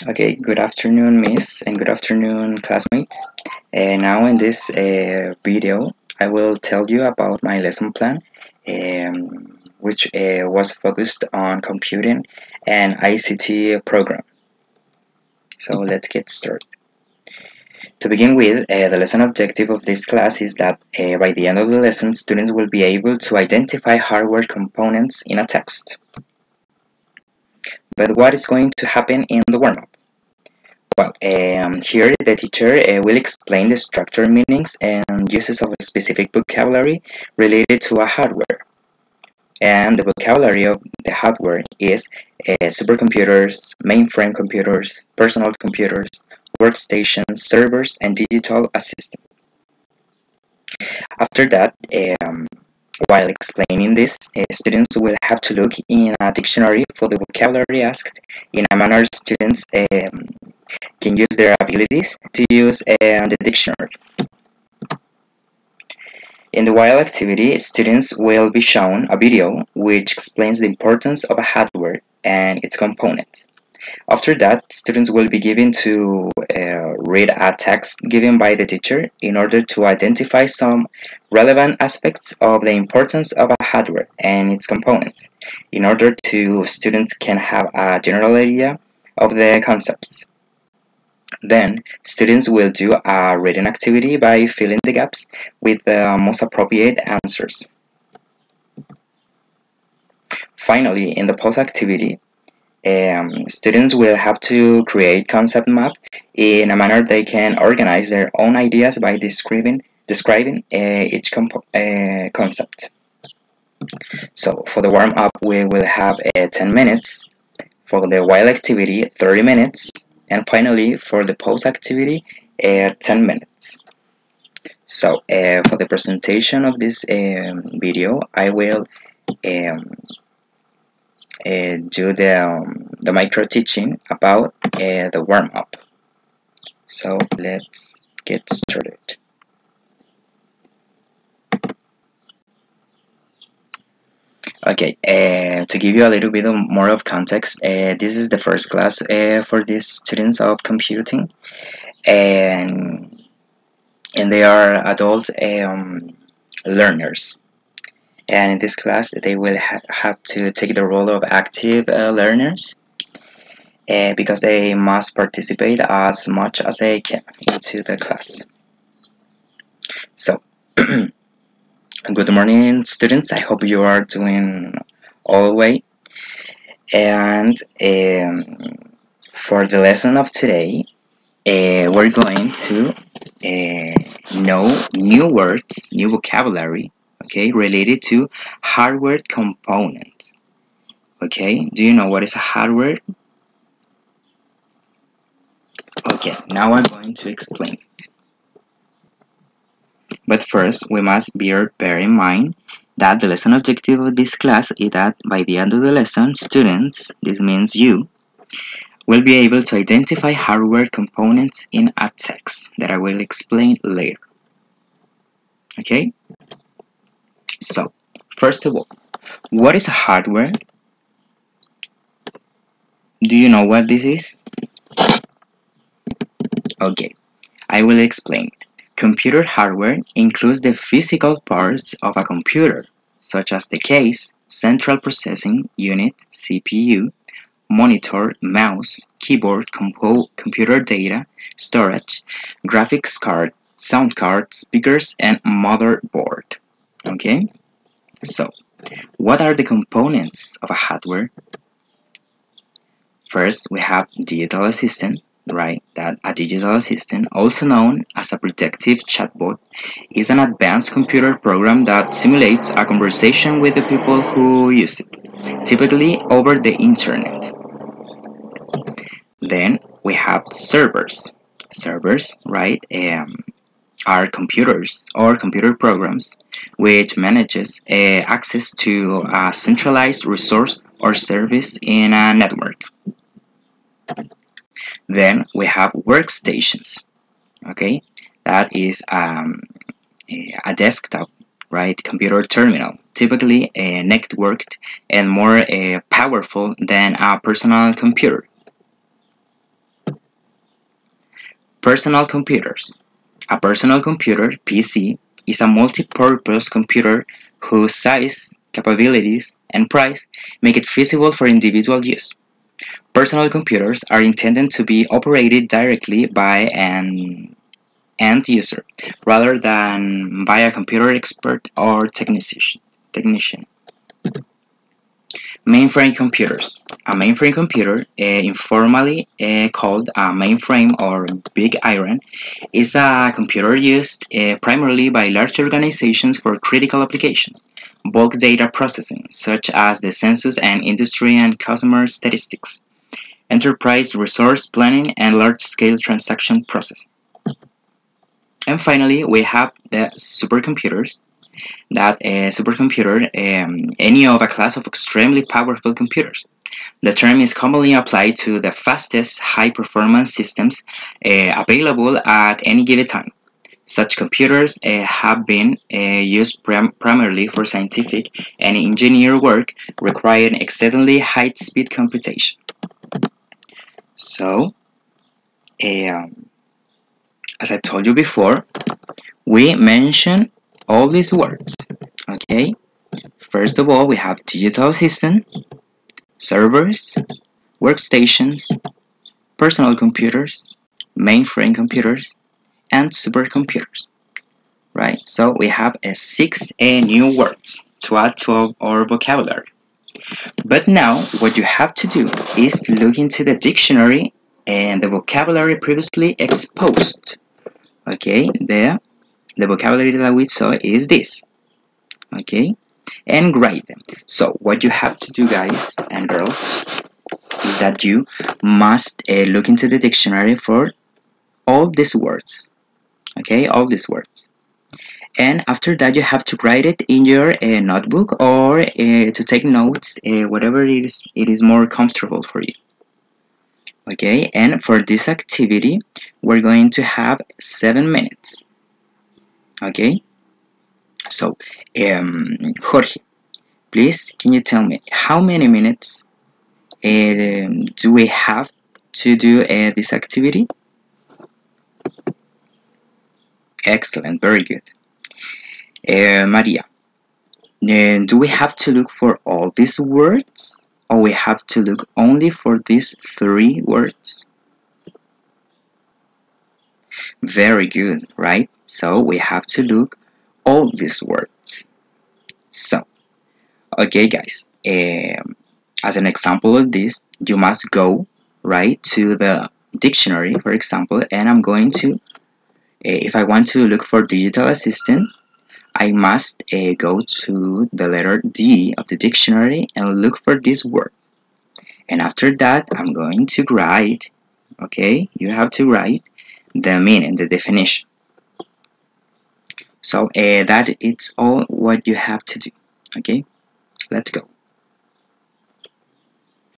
Okay, good afternoon, Miss, and good afternoon, classmates. And now in this video, I will tell you about my lesson plan, which was focused on computing and ICT program. So let's get started. To begin with, the lesson objective of this class is that by the end of the lesson, students will be able to identify hardware components in a text. But what is going to happen in the warm-up? Well, here the teacher will explain the structure, meanings, and uses of a specific vocabulary related to a hardware. And the vocabulary of the hardware is supercomputers, mainframe computers, personal computers, workstations, servers, and digital assistant. After that, while explaining this, students will have to look in a dictionary for the vocabulary asked in a manner students can use their abilities to use the dictionary. In the while activity, students will be shown a video which explains the importance of a hardware and its components. After that, students will be given to read a text given by the teacher in order to identify some relevant aspects of the importance of a hardware and its components, in order to students can have a general idea of the concepts. Then, students will do a reading activity by filling the gaps with the most appropriate answers. Finally, in the post activity, students will have to create concept map in a manner they can organize their own ideas by describing each concept. So for the warm-up, we will have 10 minutes. For the while activity, 30 minutes. And finally, for the post activity, 10 minutes. So for the presentation of this video, I will do the micro teaching about the warm-up. So let's get started. Okay, to give you a little bit more of context, this is the first class for these students of computing, and they are adult learners. And in this class, they will have to take the role of active learners because they must participate as much as they can into the class. So, good morning, students. I hope you are doing all right. And for the lesson of today, we're going to know new words, new vocabulary, okay, related to hardware components. Okay, do you know what is a hardware? Okay, now I'm going to explain it. But first, we must bear in mind that the lesson objective of this class is that by the end of the lesson, students, this means you, will be able to identify hardware components in a text that I will explain later. Okay? So, first of all, what is a hardware? Do you know what this is? Okay, I will explain. Computer hardware includes the physical parts of a computer, such as the case, central processing unit, CPU, monitor, mouse, keyboard, computer data, storage, graphics card, sound card, speakers, and motherboard. Okay? So, what are the components of a hardware? First, we have digital assistant, right? That a digital assistant, also known as a predictive chatbot, is an advanced computer program that simulates a conversation with the people who use it, typically over the internet. Then we have servers. Servers, right, are computers or computer programs which manages access to a centralized resource or service in a network. Then we have workstations. Okay, that is a desktop, right, computer terminal, typically networked and more powerful than a personal computer. Personal computers. A personal computer, PC, is a multi-purpose computer whose size, capabilities, and price make it feasible for individual use. Personal computers are intended to be operated directly by an end user rather than by a computer expert or technician. Mainframe computers. A mainframe computer, informally called a mainframe or big iron, is a computer used primarily by large organizations for critical applications, bulk data processing, such as the census and industry and customer statistics, enterprise resource planning, and large-scale transaction processing. And finally, we have the supercomputers. That supercomputer, any of a class of extremely powerful computers. The term is commonly applied to the fastest high-performance systems available at any given time. Such computers have been used primarily for scientific and engineer work requiring exceedingly high-speed computation. So, as I told you before, we mentioned all these words. Okay, first of all, we have digital assistant, servers, workstations, personal computers, mainframe computers, and supercomputers. Right? So we have 6 new words to add to our vocabulary. But now, what you have to do is look into the dictionary and the vocabulary previously exposed. Okay, the vocabulary that we saw is this. Okay, and write them. So what you have to do, guys and girls, is that you must look into the dictionary for all these words. Okay, all these words. And after that, you have to write it in your notebook or to take notes, whatever it is more comfortable for you. Okay, and for this activity, we're going to have 7 minutes. Okay, so Jorge, please, can you tell me how many minutes do we have to do this activity? Excellent, very good. Maria, do we have to look for all these words, or we have to look only for these 3 words? Very good, right? So we have to look all these words. So, okay, guys. As an example of this, you must go right to the dictionary, for example, and I'm going to, if I want to look for digital assistant, I must go to the letter D of the dictionary and look for this word. And after that, I'm going to write, okay, you have to write the meaning, the definition. So that it's all what you have to do, okay? Let's go.